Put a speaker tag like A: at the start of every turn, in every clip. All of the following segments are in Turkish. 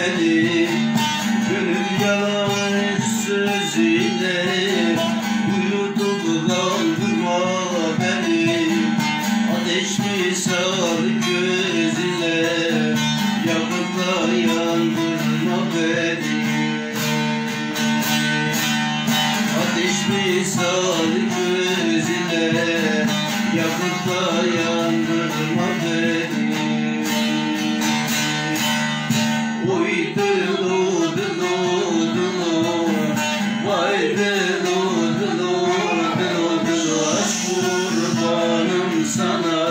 A: beni. Gönül yalan sözüyle uyutup kandırma beni. Ateş misal gözüyle yakıp da yandırma beni. Ateş misal gözüyle yakıp da yandırma beni. Oy dılo dılo dılo, vay dılo dılo dılo dılo, aşk kurbanım sana.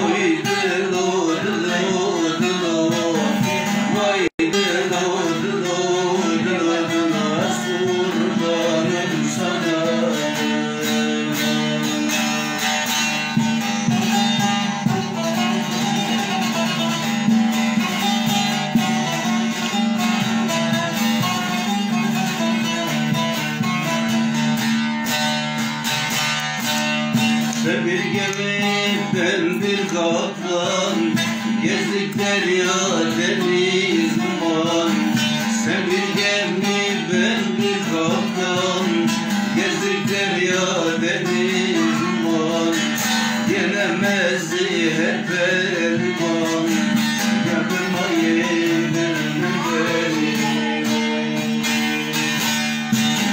A: Oy dılo dılo dılo, vay dılo dılo dılo dılo, aşk kurbanım sana. Sen bir gemi, ben bir kaplan, gezdik derya deniz duman. Sen bir gemi, ben bir kaplan, gezdik derya deniz duman. Yenemezdi her ferman, yakınma yedirme beni.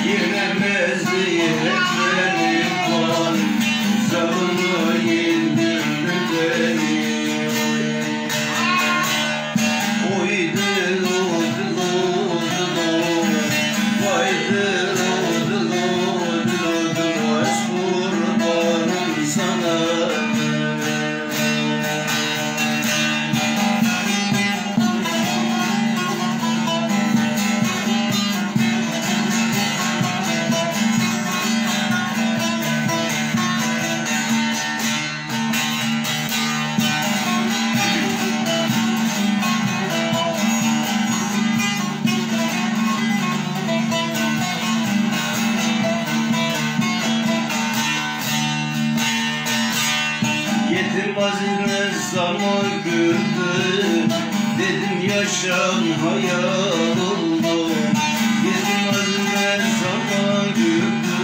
A: Yenemezdi her ferman, zalimle yedirme beni. Oy dılo dılo dılo, vay dılo dılo dılo dılo, aşk kurbanım sana. Yetim azizler zaman gördü, dedim yaşam hayal oldu. Yetim azizler zaman gördü,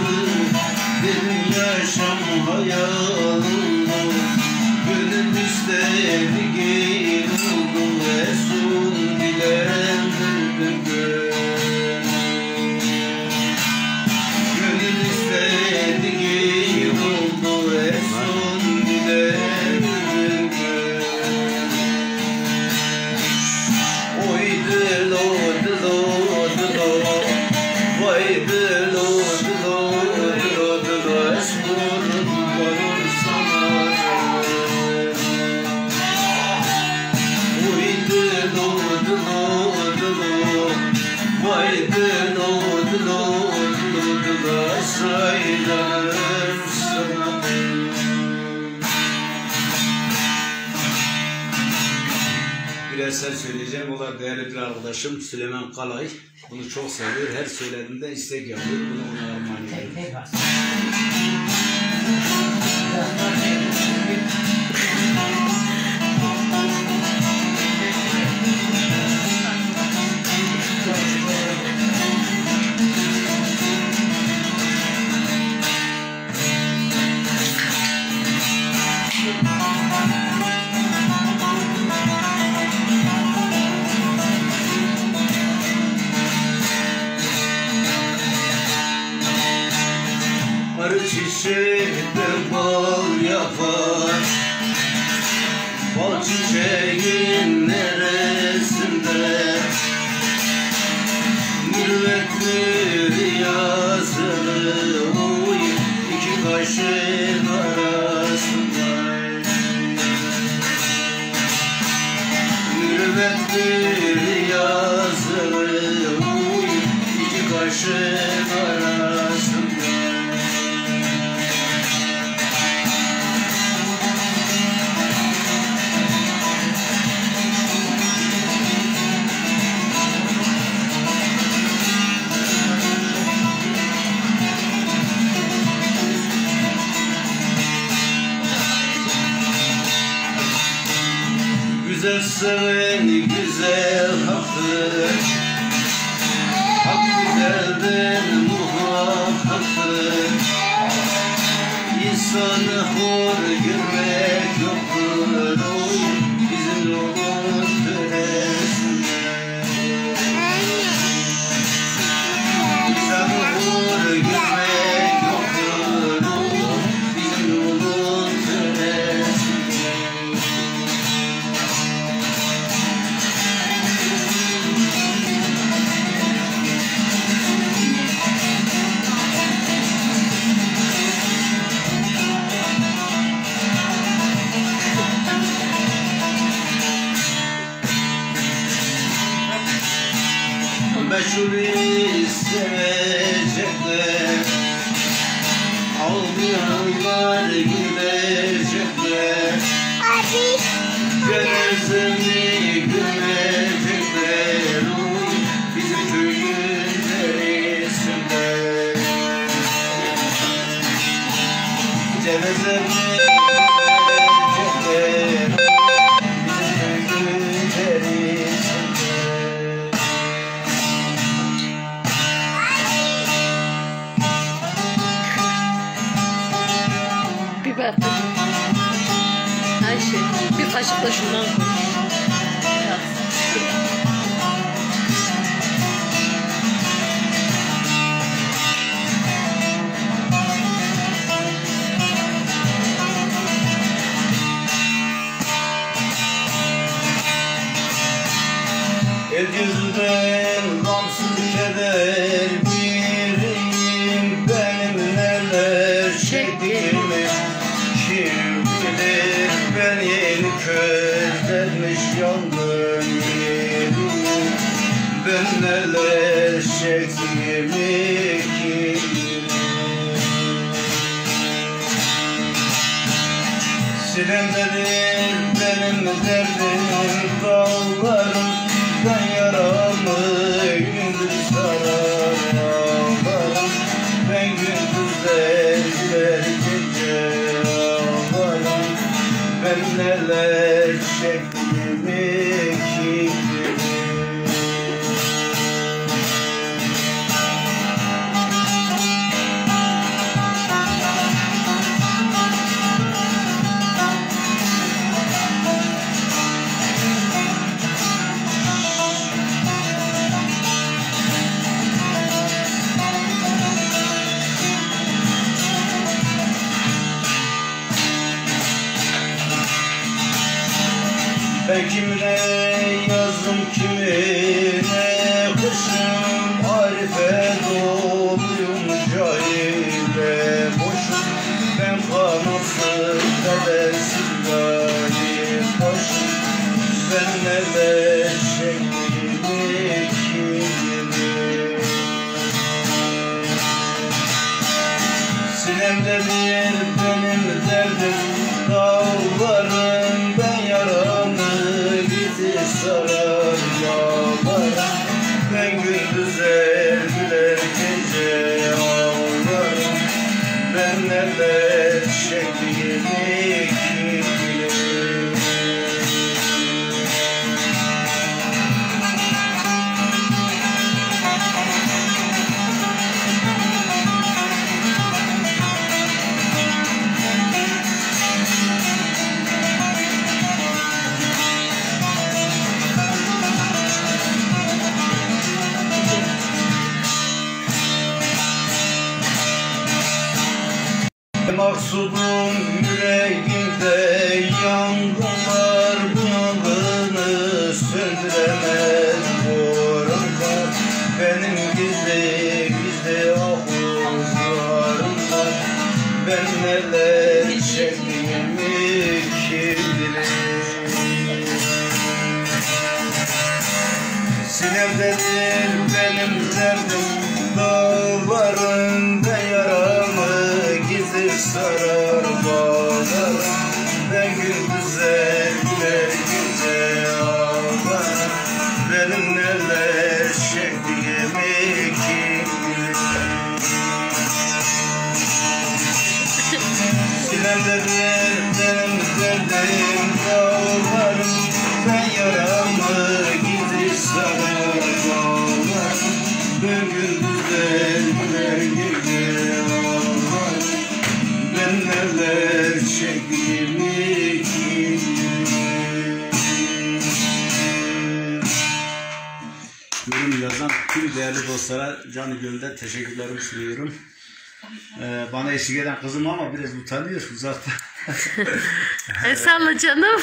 A: dedim yaşam hayal oldu. Gönül istediği oldu, Resul bilen gönül. Gönül istediği oldu, Resul bilen gönül. Oy dılo dılo dılo, vay dılo dılo dılo dılo, aşk kurbanım sana. Oy dılo dılo dılo, vay dılo dılo dılo dılo, aşklarım sana. Bir eser söyleyeceğim. O da değerli bir arkadaşım Süleyman Kalay. Bunu çok seviyor. Her söylediğinde istek yapıyor. Bunu ona armağan ediyorum. Arı çiçekten bal yapar, bal çiçeğin neresinde? Mürüvvetli yazılı oy, iki kaşın arasında. Mürüvvetli yazılı oy, iki kaşın arasında. Güzel seven güzel haktır, hak güzelden muhabbattır. İnsanı hor görmek yoktur, oy bizim yolun töresinde. İnsanı hor görmek yoktur, oy bizim yolun töresinde. Meşhuri sevecekler, ağlayanlar gülecekler. Gönezimi gömecekler, oy bizim köyün derisinde. Cenazemi gömecekler, bizim köyün derisinde.
B: Biber. Ayşe, bir kaşık da şundan koy.
A: El yüzünden gamsız keder biriyim, benim neler çektiğimi kim bilir. Beni közlenmiş yangın yerimi, ben neler çektiğimi kim bilir. Sinemdedir benim derdim dağlarım, ben yaramı gündüz sarar ağlarım. Ben gündüzler güler gece ağlarım. Ben neler çektiğimi kim bilir. Ben kimine yazdım kimine kışım, Arife doluyum cahile boşum. Ben kanatsız kadersiz gayet boşum. Ben neler çektiğimi kim bilir. Sinemdedir benim derdim dağlarım, ben yaramı bitir sarar yağlarım. Ben gündüzler güler gece ağlarım. Ben neler çektiğimi kim bilir. Maksudum yüreğimde yangınlar, bu yangını söndüremez boranlar. Benim gizli ahuzlarım var, ben neler çektiğimi kim bilir. Sinemdedir benim derdim dağlarım, ben yaramı gizli sarar bağlarım. Ben gündüzler güler gece ağlarım. Benim neler çektiğimi kim bilir. Sinemdedir benim derdim dağlarım, Ben yaramı gizli saracağlar. Bugün güzeller gece ağlar. Ben neler çektim yorum yazan tüm değerli dostlara canı gönülden teşekkürlerimi sunuyorum. Bana eşlik eden kızım ama biraz utanıyor uzakta.
B: Salla canım.